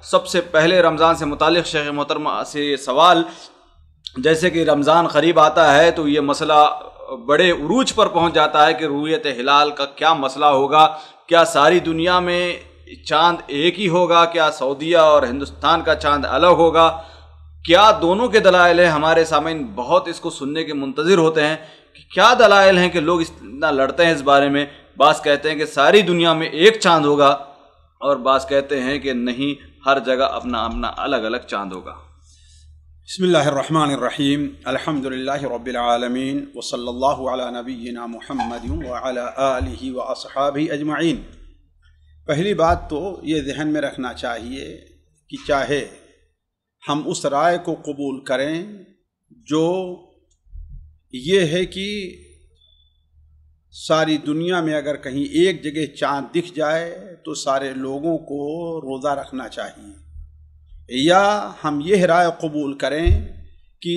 سب سے پہلے رمضان سے متعلق شیخ محترمہ سے یہ سوال، جیسے کہ رمضان قریب آتا ہے تو یہ مسئلہ بڑے عروج پر پہنچ جاتا ہے کہ رؤیت ہلال کا کیا مسئلہ ہوگا، کیا ساری دنیا میں چاند ایک ہی ہوگا، کیا سعودیہ اور ہندوستان کا چاند الگ ہوگا، کیا دونوں کے دلائل ہیں؟ ہمارے سامعین بہت اس کو سننے کے منتظر ہوتے ہیں کہ کیا دلائل ہیں کہ لوگ اتنا لڑتے ہیں اس بارے میں۔ بعض کہتے ہیں کہ ساری دنیا میں ایک چاند ہوگا، اور بعض کہتے ہیں کہ نہیں، ہر جگہ اپنا اپنا الگ الگ چاند ہوگا۔ بسم اللہ الرحمن الرحیم، الحمدللہ رب العالمین، وصلی اللہ علی نبینا محمد وعلی آلہ واصحابہ اجمعین۔ پہلی بات تو یہ ذہن میں رکھنا چاہیے کہ چاہے ہم اس رائے کو قبول کریں جو یہ ہے کہ ساری دنیا میں اگر کہیں ایک جگہ چاند دکھ جائے تو سارے لوگوں کو روزہ رکھنا چاہیے، یا ہم یہ رائے قبول کریں کہ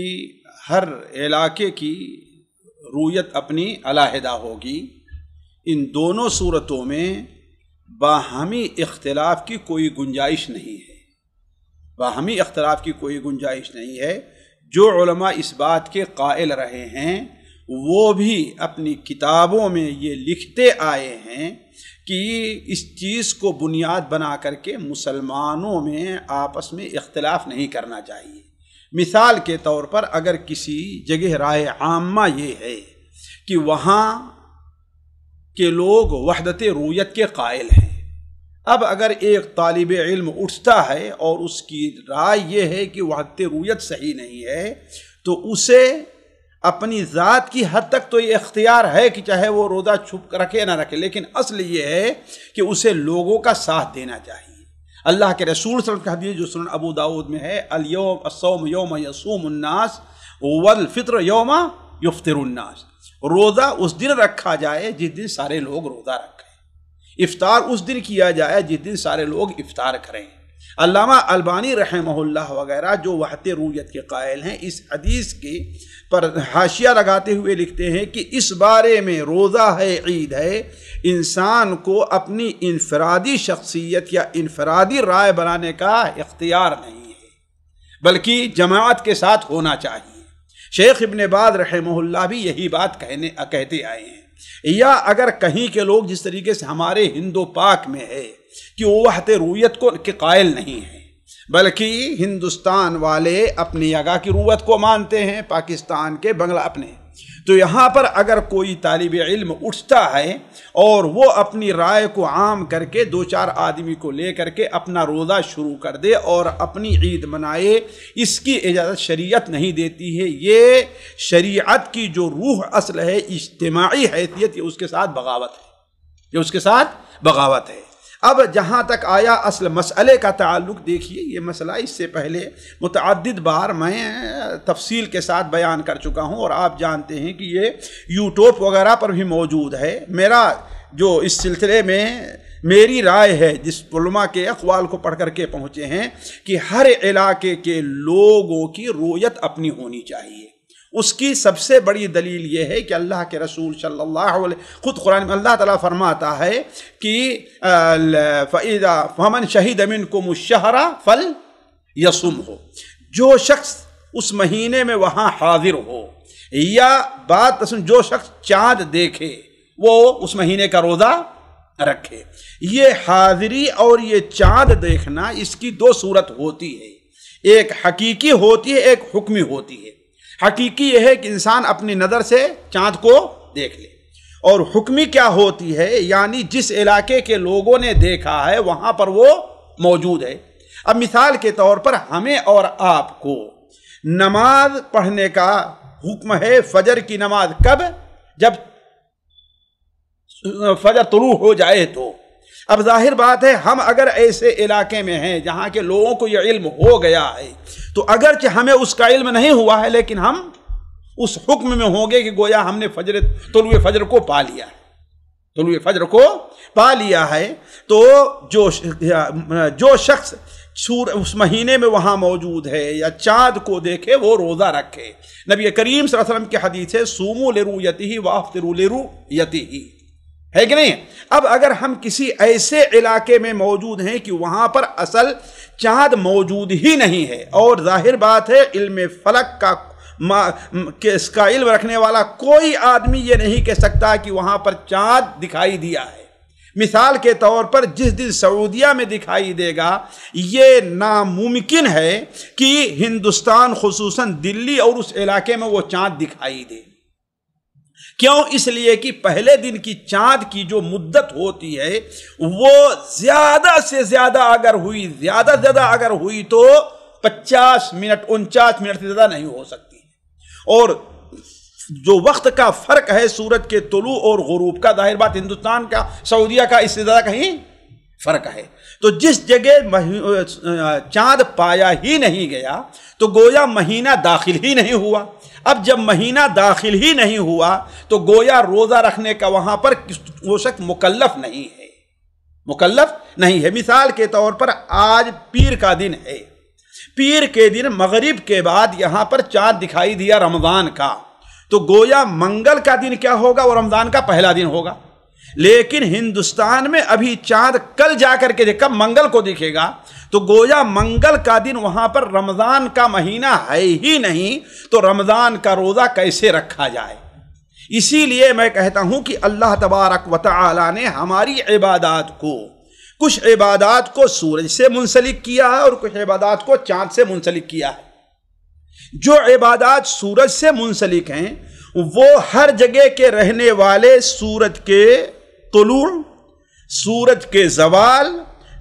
ہر علاقے کی رؤیت اپنی علیحدہ ہوگی، ان دونوں صورتوں میں باہمی اختلاف کی کوئی گنجائش نہیں ہے، باہمی اختلاف کی کوئی گنجائش نہیں ہے۔ جو علماء اس بات کے قائل رہے ہیں وہ بھی اپنی کتابوں میں یہ لکھتے آئے ہیں کہ اس چیز کو بنیاد بنا کر کے مسلمانوں میں آپس میں اختلاف نہیں کرنا چاہیے۔ مثال کے طور پر اگر کسی جگہ رائے عامہ یہ ہے کہ وہاں کے لوگ وحدت رؤیت کے قائل ہیں، اب اگر ایک طالب علم اٹھتا ہے اور اس کی رائے یہ ہے کہ وحدت رؤیت صحیح نہیں ہے، تو اسے اپنی ذات کی حد تک تو یہ اختیار ہے کہ چاہے وہ روزہ چھپ رکھے نہ رکھے، لیکن اصل یہ ہے کہ اسے لوگوں کا ساتھ دینا چاہیے۔ اللہ کے رسول صلی اللہ علیہ وسلم کا حدیث جو سنن ابو داؤد میں ہے، الصوم یوم یصوم الناس والفطر یوم یفطر الناس، روزہ اس دن رکھا جائے جس دن سارے لوگ روزہ رکھیں، افطار اس دن کیا جائے جس دن سارے لوگ افطار کریں۔ علامہ البانی رحمہ اللہ وغیرہ جو وحدت رؤیت کے قائل ہیں، اس حدیث کے پر حاشیہ لگاتے ہوئے لکھتے ہیں کہ اس بارے میں روزہ ہے، عید ہے، انسان کو اپنی انفرادی شخصیت یا انفرادی رائے بنانے کا اختیار نہیں ہے، بلکہ جماعت کے ساتھ ہونا چاہیے۔ شیخ ابن باز رحمہ اللہ بھی یہی بات کہتے آئے ہیں۔ یا اگر کہیں کے لوگ جس طریقے سے ہمارے ہندو پاک میں ہے کہ وہ وحدت رؤیت کے قائل نہیں ہیں، بلکہ ہندوستان والے اپنی جگہ کی رؤیت کو مانتے ہیں، پاکستان کے بنگلہ اپنے، تو یہاں پر اگر کوئی طالب علم اٹھتا ہے اور وہ اپنی رائے کو عام کر کے دو چار آدمی کو لے کر کے اپنا روزہ شروع کر دے اور اپنی عید منائے، اس کی اجازت شریعت نہیں دیتی ہے۔ یہ شریعت کی جو روح اصل ہے، اجتماعی حیثیت، یہ اس کے ساتھ بغاوت ہے، یہ اس کے ساتھ بغاوت ہے۔ اب جہاں تک آیا اصل مسئلے کا تعلق، دیکھیے یہ مسئلہ اس سے پہلے متعدد بار میں تفصیل کے ساتھ بیان کر چکا ہوں، اور آپ جانتے ہیں کہ یہ یوٹیوب وغیرہ پر بھی موجود ہے۔ میرا جو اس سلسلے میں میری رائے ہے، جس علماء کے اقوال کو پڑھ کر کے پہنچے ہیں، کہ ہر علاقے کے لوگوں کی رؤیت اپنی ہونی چاہیے۔ اس کی سب سے بڑی دلیل یہ ہے کہ اللہ کے رسول صلی اللہ علیہ خود قرآن میں اللہ تعالیٰ فرماتا ہے کہ فَإِذَا فَمَنْ شَهِدَ مِنْكُمُ الشَّهْرَ فَلْيَصُمْهُ، جو شخص اس مہینے میں وہاں حاضر ہو، یا بات جو شخص چاند دیکھے وہ اس مہینے کا روزہ رکھے۔ یہ حاضری اور یہ چاند دیکھنا، اس کی دو صورت ہوتی ہے، ایک حقیقی ہوتی ہے، ایک حکمی ہوتی ہے۔ حقیقی یہ ہے کہ انسان اپنی نظر سے چاند کو دیکھ لے، اور حکمی کیا ہوتی ہے، یعنی جس علاقے کے لوگوں نے دیکھا ہے وہاں پر وہ موجود ہے۔ اب مثال کے طور پر ہمیں اور آپ کو نماز پڑھنے کا حکم ہے، فجر کی نماز کب؟ جب فجر طلوع ہو جائے تو۔ اب ظاہر بات ہے، ہم اگر ایسے علاقے میں ہیں جہاں کے لوگوں کو یہ علم ہو گیا ہے، تو اگرچہ ہمیں اس کا علم نہیں ہوا ہے، لیکن ہم اس حکم میں ہوں گے کہ گویا ہم نے طلوع فجر کو پا لیا ہے، طلوع فجر کو پا لیا ہے۔ تو جو شخص اس مہینے میں وہاں موجود ہے یا چاند کو دیکھے وہ روزہ رکھے۔ نبی کریم صلی اللہ علیہ وسلم کی حدیث ہے، صوموا لرؤیتہ وافطروا لرؤیتہ، ہے کہ نہیں؟ اب اگر ہم کسی ایسے علاقے میں موجود ہیں کہ وہاں پر اصل چاند موجود ہی نہیں ہے، اور ظاہر بات ہے علم فلک کا اس کا علم رکھنے والا کوئی آدمی یہ نہیں کہہ سکتا کہ وہاں پر چاند دکھائی دیا ہے۔ مثال کے طور پر جس دن سعودیہ میں دکھائی دے گا، یہ ناممکن ہے کہ ہندوستان خصوصاً دلی اور اس علاقے میں وہ چاند دکھائی دے۔ کیوں؟ اس لیے کہ پہلے دن کی چاند کی جو مدت ہوتی ہے وہ زیادہ سے زیادہ اگر ہوئی تو 50 منٹ 49 منٹ سے زیادہ نہیں ہو سکتی، اور جو وقت کا فرق ہے سورج کے طلوع اور غروب کا، ظاہر بات ہندوستان کا سعودیہ کا اس سے زیادہ کہیں فرق ہے۔ تو جس جگہ چاند پایا ہی نہیں گیا تو گویا مہینہ داخل ہی نہیں ہوا۔ اب جب مہینہ داخل ہی نہیں ہوا تو گویا روزہ رکھنے کا وہاں پر وہ شخص مکلف نہیں ہے۔ مثال کے طور پر آج پیر کا دن ہے، پیر کے دن مغرب کے بعد یہاں پر چاند دکھائی دیا رمضان کا، تو گویا منگل کا دن کیا ہوگا؟ وہ رمضان کا پہلا دن ہوگا۔ لیکن ہندوستان میں ابھی چاند کل جا کر کے کب منگل کو دکھے گا، تو گویا منگل کا دن وہاں پر رمضان کا مہینہ ہے ہی نہیں، تو رمضان کا روزہ کیسے رکھا جائے؟ اسی لیے میں کہتا ہوں کہ اللہ تبارک و تعالی نے ہماری عبادات کو، کچھ عبادات کو سورج سے منسلک کیا ہے اور کچھ عبادات کو چاند سے منسلک کیا ہے۔ جو عبادات سورج سے منسلک ہیں وہ ہر جگہ کے رہنے والے سورج کے طلوع، سورج کے زوال،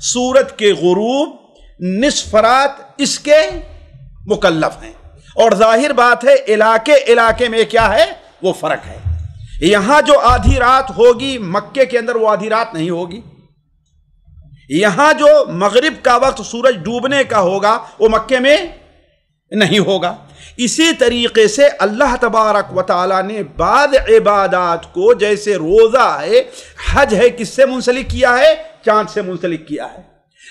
سورج کے غروب، نصف رات اس کے مکلف ہیں، اور ظاہر بات ہے علاقے میں کیا ہے؟ وہ فرق ہے۔ یہاں جو آدھی رات ہوگی مکے کے اندر وہ آدھی رات نہیں ہوگی، یہاں جو مغرب کا وقت سورج ڈوبنے کا ہوگا وہ مکے میں نہیں ہوگا۔ اسی طریقے سے اللہ تبارک و تعالی نے بعض عبادات کو، جیسے روزہ ہے، حج ہے، کس سے منسلک کیا ہے؟ چاند سے منسلک کیا ہے۔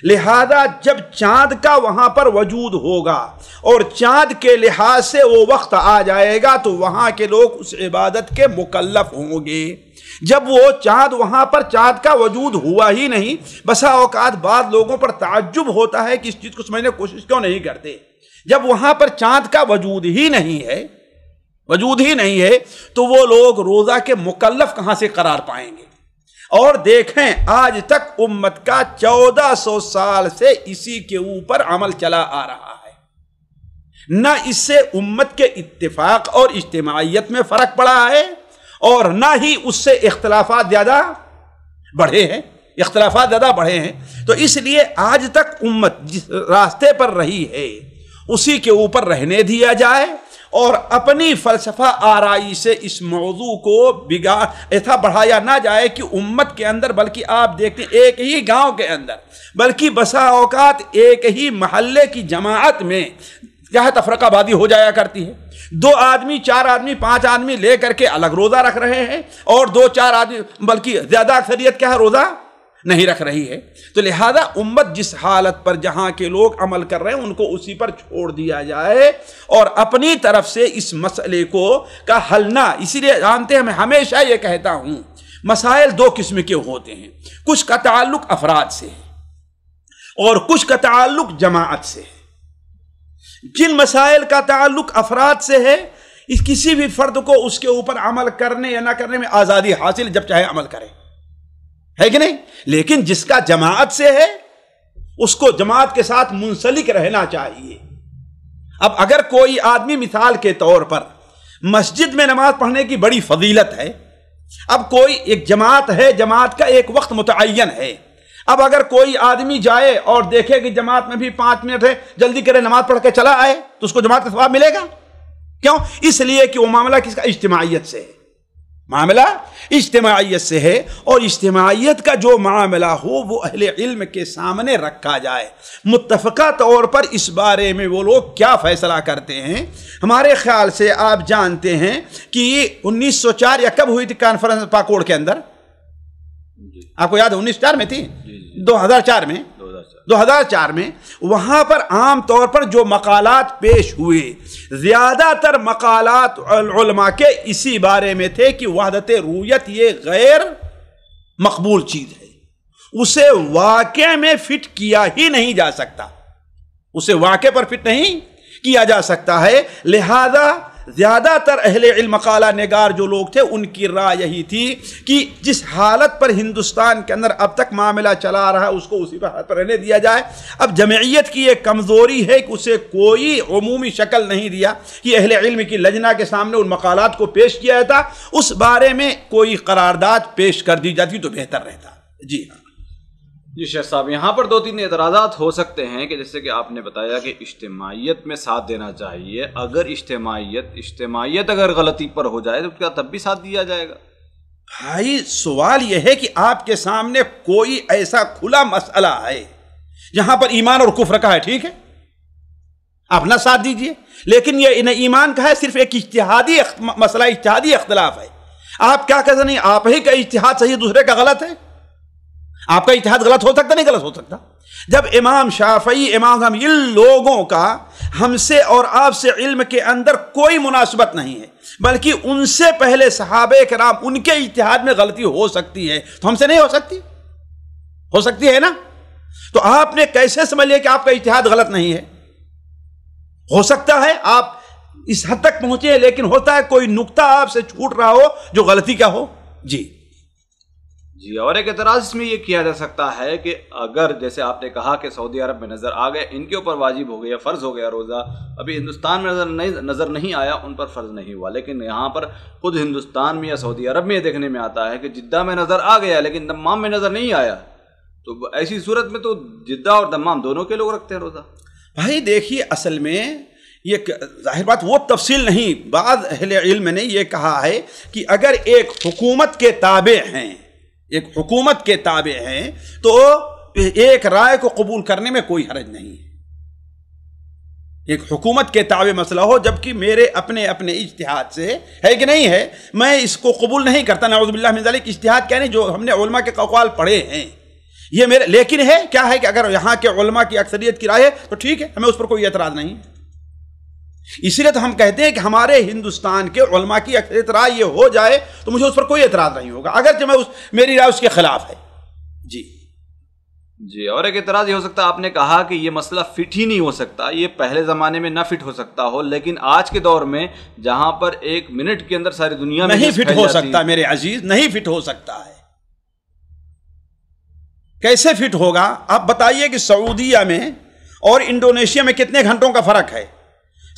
لہذا جب چاند کا وہاں پر وجود ہوگا اور چاند کے لحاظ سے وہ وقت آ جائے گا تو وہاں کے لوگ اس عبادت کے مکلف ہوں گے۔ جب وہ چاند وہاں پر چاند کا وجود ہوا ہی نہیں، بسا اوقات بعض لوگوں پر تعجب ہوتا ہے کہ اس چیز کو سمجھنے کی کوشش کیوں نہیں کرتے۔ جب وہاں پر چاند کا وجود ہی نہیں ہے تو وہ لوگ روزہ کے مکلف کہاں سے قرار پائیں گے؟ اور دیکھیں آج تک امت کا 1400 سال سے اسی کے اوپر عمل چلا آ رہا ہے، نہ اس سے امت کے اتفاق اور اجتماعیت میں فرق پڑا ہے اور نہ ہی اس سے اختلافات زیادہ بڑھے ہیں۔ تو اس لیے آج تک امت جس راستے پر رہی ہے اسی کے اوپر رہنے دیا جائے، اور اپنی فلسفہ آرائی سے اس موضوع کو ایسا بڑھایا نہ جائے کہ امت کے اندر، بلکہ آپ دیکھتے ہیں ایک ہی گاؤں کے اندر، بلکہ بسا اوقات ایک ہی محلے کی جماعت میں کیا ہے تفرقہ بازی ہو جایا کرتی ہے۔ 2 آدمی 4 آدمی 5 آدمی لے کر کے الگ روزہ رکھ رہے ہیں، اور 2-4 آدمی بلکہ زیادہ اکثریت کیا ہے روزہ نہیں رکھ رہی ہے۔ تو لہذا امت جس حالت پر جہاں کے لوگ عمل کر رہے ہیں ان کو اسی پر چھوڑ دیا جائے، اور اپنی طرف سے اس مسئلے کا حل نہ۔ اسی لیے جانتے ہیں میں ہمیشہ یہ کہتا ہوں مسائل 2 قسم کے ہوتے ہیں، کچھ کا تعلق افراد سے ہے اور کچھ کا تعلق جماعت سے ہے۔ جن مسائل کا تعلق افراد سے ہے، اس کسی بھی فرد کو اس کے اوپر عمل کرنے یا نہ کرنے میں آزادی حاصل، جب چاہے عمل کرے، ہے کہ نہیں؟ لیکن جس کا جماعت سے ہے اس کو جماعت کے ساتھ منسلک رہنا چاہیے۔ اب اگر کوئی آدمی مثال کے طور پر مسجد میں نماز پڑھنے کی بڑی فضیلت ہے، اب کوئی ایک جماعت ہے، جماعت کا ایک وقت متعین ہے، اب اگر کوئی آدمی جائے اور دیکھے کہ جماعت میں بھی 5 منٹ ہے، جلدی کرے نماز پڑھ کے چلا آئے تو اس کو جماعت کا ثواب ملے گا؟ کیوں؟ اس لیے کہ وہ معاملہ کس کا؟ اجتماعیت سے ہے، معاملہ اجتماعیت سے ہے، اور اجتماعیت کا جو معاملہ ہو وہ اہل علم کے سامنے رکھا جائے، متفقہ طور پر اس بارے میں وہ لوگ کیا فیصلہ کرتے ہیں۔ ہمارے خیال سے آپ جانتے ہیں کہ 1904 یا کب ہوئی تھی کانفرنس پاکوڑ کے اندر؟ آپ کو یاد ہے 1904 میں تھی؟ 2004 میں وہاں پر عام طور پر جو مقالات پیش ہوئے، زیادہ تر مقالات علماء کے اسی بارے میں تھے کہ وحدت رویت یہ غیر مقبول چیز ہے، اسے واقع میں فٹ کیا ہی نہیں جا سکتا، اسے واقع پر فٹ نہیں کیا جا سکتا ہے۔ لہذا زیادہ تر اہل علم مقالہ نگار جو لوگ تھے ان کی رائے یہی تھی کہ جس حالت پر ہندوستان کے اندر اب تک معاملہ چلا رہا ہے اس کو اسی حالت پر رہنے دیا جائے۔ اب جمعیت کی ایک کمزوری ہے کہ اسے کوئی عمومی شکل نہیں دیا کہ اہل علم کی لجنہ کے سامنے ان مقالات کو پیش کیا جاتا، اس بارے میں کوئی قرارداد پیش کر دی جاتی تو بہتر رہتا۔ جی ہاں جی شیخ صاحب، یہاں پر 2-3 اعتراضات ہو سکتے ہیں کہ جیسے کہ آپ نے بتایا کہ اجتماعیت میں ساتھ دینا چاہیے، اگر اجتماعیت اگر غلطی پر ہو جائے تو کیا تب بھی ساتھ دیا جائے گا؟ بھائی سوال یہ ہے کہ آپ کے سامنے کوئی ایسا کھلا مسئلہ ہے جہاں پر ایمان اور کفر کا ہے، ٹھیک ہے آپ نہ ساتھ دیجئے، لیکن یہ نہ ایمان کا ہے، صرف ایک اجتہادی مسئلہ، اجتہادی اختلاف ہے۔ آپ کیا کہتے ہیں آپ ہی کا اجتہاد صحیح دوسرے کا غلط ہے؟ آپ کا اجتہاد غلط ہو سکتا نہیں غلط ہو سکتا؟ جب امام شافعی، امام ہم ان لوگوں کا ہم سے اور آپ سے علم کے اندر کوئی مناسبت نہیں ہے، بلکہ ان سے پہلے صحابہ کرام ان کے اجتہاد میں غلطی ہو سکتی ہے تو ہم سے نہیں ہو سکتی؟ ہو سکتی ہے نا؟ تو آپ نے کیسے سمجھ لیا کہ آپ کا اجتہاد غلط نہیں ہے؟ ہو سکتا ہے آپ اس حد تک پہنچے، لیکن ہوتا ہے کوئی نقطہ آپ سے چھوٹ رہا ہو جو غلطی کا ہو۔ جی جی، اور ایک اعتراض اس میں یہ کیا جا سکتا ہے کہ اگر جیسے آپ نے کہا کہ سعودی عرب میں نظر آ گئے، ان کے اوپر واجب ہو گیا، فرض ہو گیا روزہ، ابھی ہندوستان میں نظر نہیں آیا، ان پر فرض نہیں ہوا، لیکن یہاں پر خود ہندوستان میں یا سعودی عرب میں یہ دیکھنے میں آتا ہے کہ جدہ میں نظر آ گیا لیکن دمام میں نظر نہیں آیا، تو ایسی صورت میں تو جدہ اور دمام دونوں کے لوگ رکھتے ہیں روزہ۔ بھائی دیکھیے، اصل میں یہ ظاہر بات وہ تفصیل نہیں، بعض اہل علم نے یہ کہا ہے کہ اگر ایک حکومت کے تابع ہیں، ایک حکومت کے تابع ہیں تو ایک رائے کو قبول کرنے میں کوئی حرج نہیں ہے۔ ایک حکومت کے تابع مسئلہ ہو جبکہ میرے اپنے اجتہاد سے ہے کہ نہیں ہے، میں اس کو قبول نہیں کرتا، نعوذ باللہ من ذالک، اجتہاد کیا نہیں جو ہم نے علماء کے اقوال پڑھے ہیں یہ میرے، لیکن ہے کیا ہے کہ اگر یہاں کے علماء کی اکثریت کی رائے ہے تو ٹھیک ہے، ہمیں اس پر کوئی اعتراض نہیں ہے۔ اسی لیے تو ہم کہتے ہیں کہ ہمارے ہندوستان کے علماء کی اکثریت رائے یہ ہو جائے تو مجھے اس پر کوئی اعتراض نہیں ہوگا، اگرچہ میری رائے اس کے خلاف ہے۔ جی اور ایک اعتراض یہ ہو سکتا ہے، آپ نے کہا کہ یہ مسئلہ فٹ ہی نہیں ہو سکتا، یہ پہلے زمانے میں نہ فٹ ہو سکتا ہو، لیکن آج کے دور میں جہاں پر 1 منٹ کے اندر ساری دنیا میں نہیں فٹ ہو سکتا میرے عزیز، نہیں فٹ ہو سکتا ہے۔ کیسے فٹ ہوگا؟ آپ بتائیے کہ سعودیہ میں اور انڈونیشیا میں کتنے گھنٹوں کا فرق ہے؟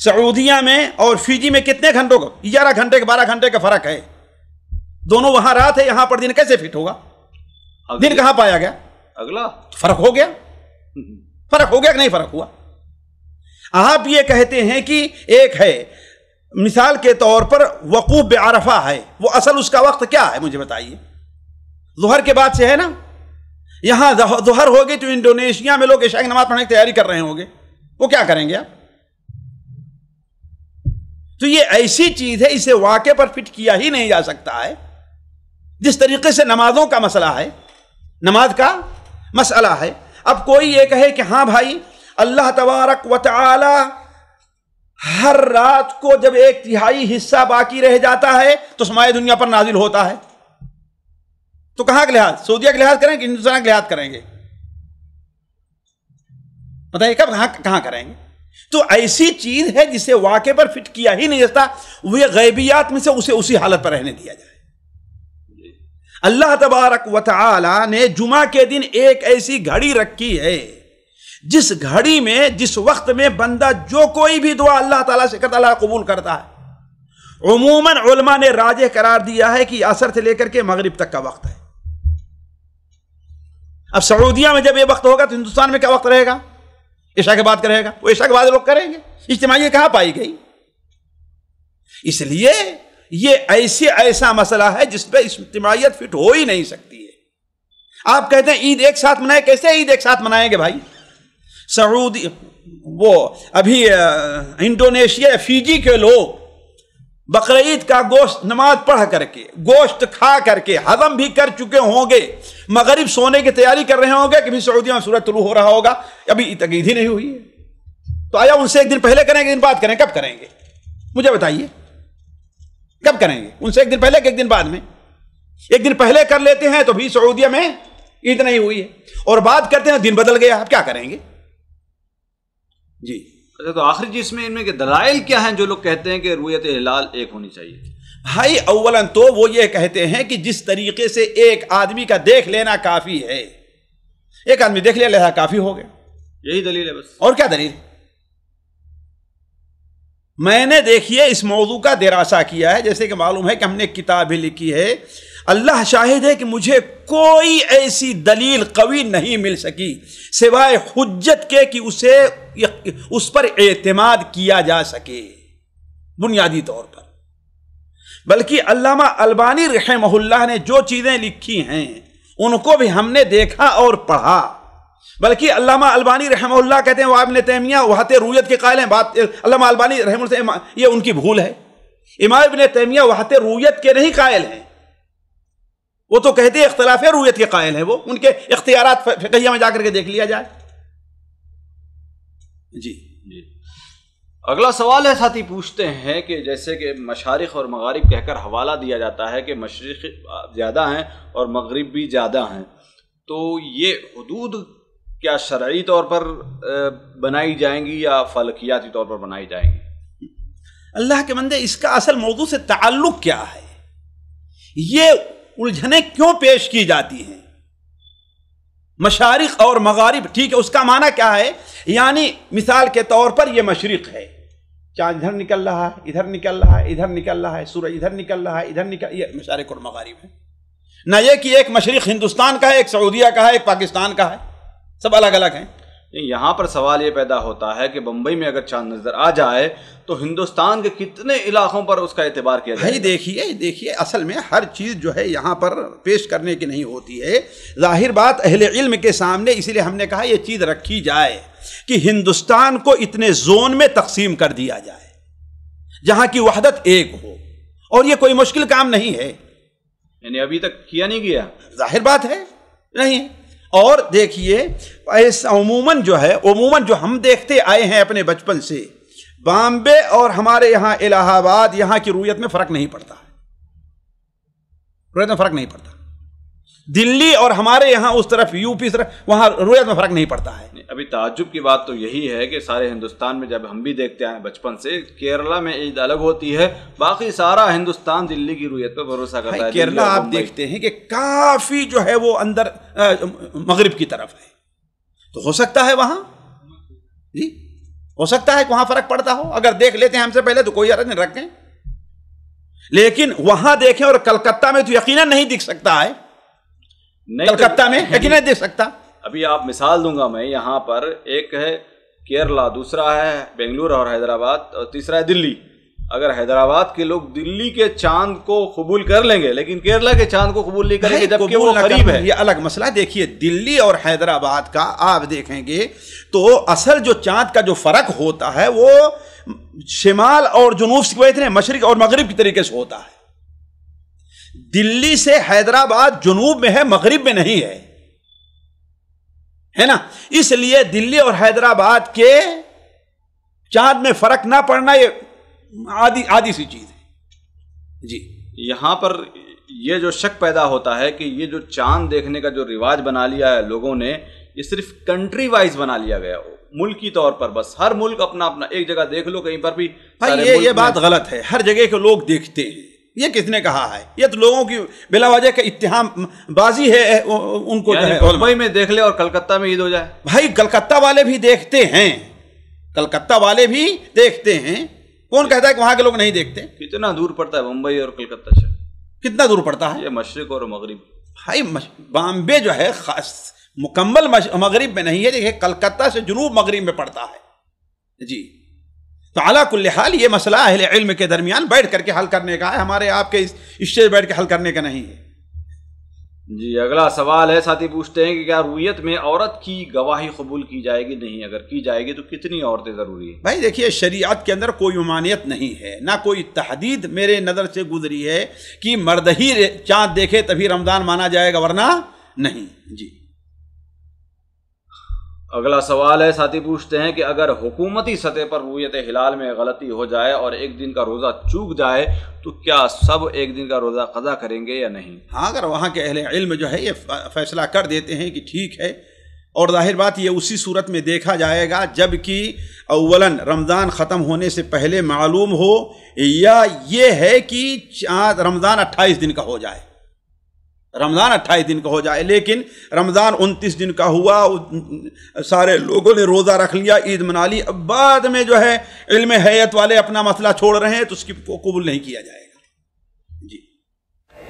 سعودیہ میں اور فیجی میں کتنے گھنٹوں کا؟ 11 گھنٹے 12 گھنٹے کا فرق ہے، دونوں وہاں رات ہے یہاں پر دن، کیسے فٹ ہوگا؟ دن کہاں پایا گیا؟ اگلا فرق ہو گیا، فرق ہو گیا کہ نہیں فرق ہوا؟ آپ یہ کہتے ہیں کہ ایک ہے مثال کے طور پر وقوف بعرفہ ہے، وہ اصل اس کا وقت کیا ہے مجھے بتائیے؟ ظہر کے بعد سے ہے نا، یہاں ظہر ہوگی تو انڈونیشیا میں لوگ عشاء کی نماز پڑھنے کی تیاری کر رہے ہوں گے، وہ کیا کریں گے آپ؟ تو یہ ایسی چیز ہے، اسے واقع پر فٹ کیا ہی نہیں جا سکتا ہے۔ جس طریقے سے نمازوں کا مسئلہ ہے، نماز کا مسئلہ ہے، اب کوئی یہ کہے کہ ہاں بھائی اللہ تبارک و تعالی ہر رات کو جب 1/3 حصہ باقی رہ جاتا ہے تو سمائے دنیا پر نازل ہوتا ہے، تو کہاں کا لحاظ؟ سعودیہ کا لحاظ کریں گے، ہندوستان کا لحاظ کریں گے؟ بتائیے کہاں کریں گے؟ تو ایسی چیز ہے جسے واقع پر فٹ کیا ہی نہیں جاتا، وہ غیبیات میں سے اسے اسی حالت پر رہنے دیا جائے۔ اللہ تبارک و تعالی نے جمعہ کے دن ایک ایسی گھڑی رکھی ہے جس گھڑی میں، جس وقت میں بندہ جو کوئی بھی دعا اللہ تعالیٰ سے کرتا اللہ قبول کرتا ہے۔ عموماً علماء نے راجح قرار دیا ہے کہ عصر سے لے کر کے مغرب تک کا وقت ہے۔ اب سعودیہ میں جب یہ وقت ہوگا تو ہندوستان میں کیا وقت رہے گا؟ عشاء کے بعد کرے گا، وہ عشاء کے بعد لوگ کریں گے، اجتماعیت کہاں پائی گئی؟ اس لیے یہ ایسا مسئلہ ہے جس پہ اجتماعیت فٹ ہو ہی نہیں سکتی ہے۔ آپ کہتے ہیں عید ایک ساتھ منائے، کیسے عید ایک ساتھ منائیں گے بھائی؟ سعودی وہ ابھی انڈونیشیا فیجی کے لوگ بقرعید کا گوشت نماز پڑھ کر کے، گوشت کھا کر کے ہضم بھی کر چکے ہوں گے، مغرب سونے کی تیاری کر رہے ہوں گے کہ بھی سعودیہ میں سورج طلوع ہو رہا ہوگا، ابھی تک عید ہی نہیں ہوئی ہے، تو آیا ان سے ایک دن پہلے کریں گے، ایک دن بعد کریں؟ کب کریں گے مجھے بتائیے؟ کب کریں گے ان سے؟ ایک دن پہلے کہ ایک دن بعد میں؟ ایک دن پہلے کر لیتے ہیں تو بھی سعودیہ میں عید نہیں ہوئی ہے، اور بات کرتے ہیں دن بدل گیا، اب کیا کریں گے؟ جی اچھا، تو آخری چیز میں ان میں کہ دلائل کیا ہیں جو لوگ کہتے ہیں کہ رؤیت ہلال ایک ہونی چاہیے؟ بھائی اولاً تو وہ یہ کہتے ہیں کہ جس طریقے سے ایک آدمی کا دیکھ لینا کافی ہے، ایک آدمی دیکھ لیا کافی ہو گیا، یہی دلیل ہے بس، اور کیا دلیل؟ میں نے دیکھیے اس موضوع کا دراسہ کیا ہے، جیسے کہ معلوم ہے کہ ہم نے ایک کتاب بھی لکھی ہے، اللہ شاہد ہے کہ مجھے کوئی ایسی دلیل قوی نہیں مل سکی سوائے حجت کے کہ اس پر اعتماد کیا جا سکے بنیادی طور پر، بلکہ علامہ البانی رحمہ اللہ نے جو چیزیں لکھی ہیں ان کو بھی ہم نے دیکھا اور پڑھا، بلکہ علامہ البانی رحمہ اللہ کہتے ہیں وہ ابن تیمیہ وحدت رؤیت کے قائل ہیں، بات علامہ البانی رحمہ اللہ یہ ان کی بھول ہے، امام ابن تیمیہ وحدت رؤیت کے نہیں قائل ہیں، وہ تو کہتے ہیں اختلاف رؤیت کے قائل ہیں، وہ ان کے اختیارات فقہیہ میں جا کر کے دیکھ لیا جائے۔ جی اگلا سوال ہے، ساتھی پوچھتے ہیں کہ جیسے کہ مشارق اور مغارب کہہ کر حوالہ دیا جاتا ہے کہ مشرق زیادہ ہیں اور مغرب بھی زیادہ ہیں، تو یہ حدود کیا شرعی طور پر بنائی جائیں گی یا فلکیاتی طور پر بنائی جائیں گی؟ اللہ کے بندے، اس کا اصل موضوع سے تعلق کیا ہے؟ یہ الجھنیں کیوں پیش کی جاتی ہیں؟ مشارق اور مغارب، ٹھیک ہے، اس کا معنی کیا ہے؟ یعنی مثال کے طور پر یہ مشرق ہے، چاند ادھر نکل رہا ہے، ادھر نکل رہا ہے، ادھر نکل رہا ہے، سورج ادھر نکل رہا ہے، ادھر نکل، یہ مشارق اور مغارب ہے۔ نہ یہ کہ ایک مشرق ہندوستان کا ہے، ایک سعودیہ کا ہے، ایک پاکستان کا ہے، سب الگ الگ ہیں۔ یہاں پر سوال یہ پیدا ہوتا ہے کہ بمبئی میں اگر چاند نظر آ جائے تو ہندوستان کے کتنے علاقوں پر اس کا اعتبار کیا جائے؟ بھائی دیکھیے اصل میں ہر چیز جو ہے یہاں پر پیش کرنے کی نہیں ہوتی ہے، ظاہر بات اہل علم کے سامنے، اسی لیے ہم نے کہا یہ چیز رکھی جائے کہ ہندوستان کو اتنے زون میں تقسیم کر دیا جائے جہاں کی وحدت ایک ہو، اور یہ کوئی مشکل کام نہیں ہے، یعنی ابھی تک کیا نہیں گیا، ظاہر بات ہے نہیں۔ اور دیکھیے عموماً جو ہم دیکھتے آئے ہیں اپنے بچپن سے، بامبے اور ہمارے یہاں الہ آباد، یہاں کی رؤیت میں فرق نہیں پڑتا ہے، رؤیت میں فرق نہیں پڑتا۔ دلی اور ہمارے یہاں اس طرف یو پی طرف، وہاں رؤیت میں فرق نہیں پڑتا ہے۔ ابھی تعجب کی بات تو یہی ہے کہ سارے ہندوستان میں جب ہم بھی دیکھتے ہیں بچپن سے، کیرلا میں عید الگ ہوتی ہے، باقی سارا ہندوستان دلی کی رؤیت پہ بھروسہ کرتا ہے۔ کیرلا آپ دیکھتے ہیں کہ کافی جو ہے وہ اندر مغرب کی طرف ہے، تو ہو سکتا ہے وہاں، جی ہو سکتا ہے کہ وہاں فرق پڑتا ہو، اگر دیکھ لیتے ہیں ہم سے پہلے تو کوئی حرج نہیں رکھیں، لیکن وہاں دیکھیں، اور کلکتہ میں تو یقیناً نہیں دکھ سکتا ہے، کلکتہ میں یقیناً دیکھ سکتا۔ ابھی آپ مثال دوں گا میں، یہاں پر ایک ہے کیرلا، دوسرا ہے بنگلور اور حیدرآباد، اور تیسرا ہے دلی۔ اگر حیدرآباد کے لوگ دلی کے چاند کو قبول کر لیں گے لیکن کیرلا کے چاند کو قبول نہیں کریں گے جبکہ وہ قریب ہے، یہ الگ مسئلہ۔ دیکھیے دلی اور حیدرآباد کا آپ دیکھیں گے تو اصل جو چاند کا جو فرق ہوتا ہے وہ شمال اور جنوب سے، اتنے مشرق اور مغرب کی طریقے سے ہوتا ہے۔ دلی سے حیدرآباد جنوب میں ہے، مغرب میں نہیں ہے نا، اس لیے دلی اور حیدرآباد کے چاند میں فرق نہ پڑنا یہ عادی سی چیز ہے۔ جی یہاں پر یہ جو شک پیدا ہوتا ہے کہ یہ جو چاند دیکھنے کا جو رواج بنا لیا ہے لوگوں نے، یہ صرف کنٹری وائز بنا لیا گیا ہو، ملکی طور پر، بس ہر ملک اپنا اپنا، ایک جگہ دیکھ لو کہیں پر بھی۔ یہ بات غلط ہے، ہر جگہ کے لوگ دیکھتے ہیں، یہ کس نے کہا ہے؟ یہ تو لوگوں کی بلا وجہ کا اتہام بازی ہے ان کو، ممبئی میں دیکھ لے اور کلکتہ میں عید ہو جائے۔ بھائی کلکتہ والے بھی دیکھتے ہیں، کلکتہ والے بھی دیکھتے ہیں، کون کہتا ہے کہ وہاں کے لوگ نہیں دیکھتے؟ کتنا دور پڑتا ہے ممبئی اور کلکتہ سے؟ کتنا دور پڑتا ہے؟ یہ مشرق اور مغرب۔ بھائی بامبے جو ہے خاص مکمل مغرب میں نہیں ہے، دیکھیں کلکتہ سے جنوب مغرب میں پڑتا ہے۔ جی تو علی کل حال یہ مسئلہ اہل علم کے درمیان بیٹھ کر کے حل کرنے کا ہے، ہمارے آپ کے اسٹیج بیٹھ کے حل کرنے کا نہیں ہے۔ جی اگلا سوال ہے، ساتھی پوچھتے ہیں کہ کیا رویت میں عورت کی گواہی قبول کی جائے گی؟ نہیں، اگر کی جائے گی تو کتنی عورتیں ضروری ہیں؟ بھائی دیکھیے شریعت کے اندر کوئی ممانعت نہیں ہے، نہ کوئی تحدید میرے نظر سے گزری ہے کہ مرد ہی چاند دیکھے تبھی رمضان مانا جائے گا ورنہ نہیں۔ جی اگلا سوال ہے، ساتھی پوچھتے ہیں کہ اگر حکومتی سطح پر رؤیت ہلال میں غلطی ہو جائے اور ایک دن کا روزہ چوک جائے تو کیا سب ایک دن کا روزہ قضا کریں گے یا نہیں؟ ہاں، اگر وہاں کے اہل علم جو ہے یہ فیصلہ کر دیتے ہیں کہ ٹھیک ہے، اور ظاہر بات یہ اسی صورت میں دیکھا جائے گا جب کہ اولاً رمضان ختم ہونے سے پہلے معلوم ہو، یا یہ ہے کہ رمضان 28 دن کا ہو جائے، رمضان 28 دن کا ہو جائے لیکن رمضان 29 دن کا ہوا، سارے لوگوں نے روزہ رکھ لیا، عید منا لی، اب بعد میں جو ہے علم ہیئت والے اپنا مسئلہ چھوڑ رہے ہیں تو اس کی قبول نہیں کیا جائے گا۔ جی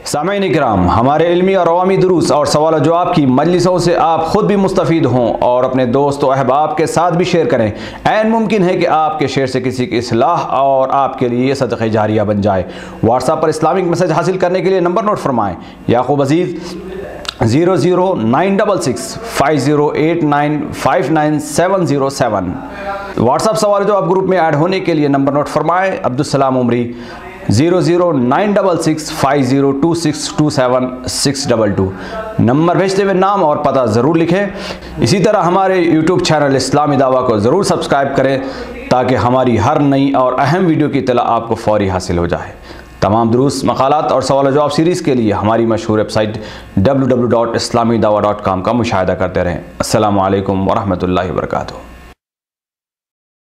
سامعین اکرام، ہمارے علمی اور عوامی دروس اور سوال و جواب کی مجلسوں سے آپ خود بھی مستفید ہوں اور اپنے دوست و احباب کے ساتھ بھی شیئر کریں۔ عین ممکن ہے کہ آپ کے شیئر سے کسی کی اصلاح اور آپ کے لیے صدقہ جاریہ بن جائے۔ واٹس ایپ پر اسلامک میسج حاصل کرنے کے لیے نمبر نوٹ فرمائیں: یعقوب عزیز 00966 5089 59707۔ واٹس ایپ سوال و جواب گروپ میں ایڈ ہونے کے لیے نمبر نوٹ فرمائیں: عبدالسلام عمری 00966 502627 نمبر بھیجتے ہوئے نام اور پتہ ضرور لکھیں۔ اسی طرح ہمارے یوٹیوب چینل اسلامی دعویٰ کو ضرور سبسکرائب کریں تاکہ ہماری ہر نئی اور اہم ویڈیو کی اطلاع آپ کو فوری حاصل ہو جائے۔ تمام دروس، مقالات اور سوال و جواب سیریز کے لیے ہماری مشہور ویب سائٹ www.islamidawah.com کا مشاہدہ کرتے رہیں۔ السلام علیکم ورحمۃ اللہ وبرکاتہ۔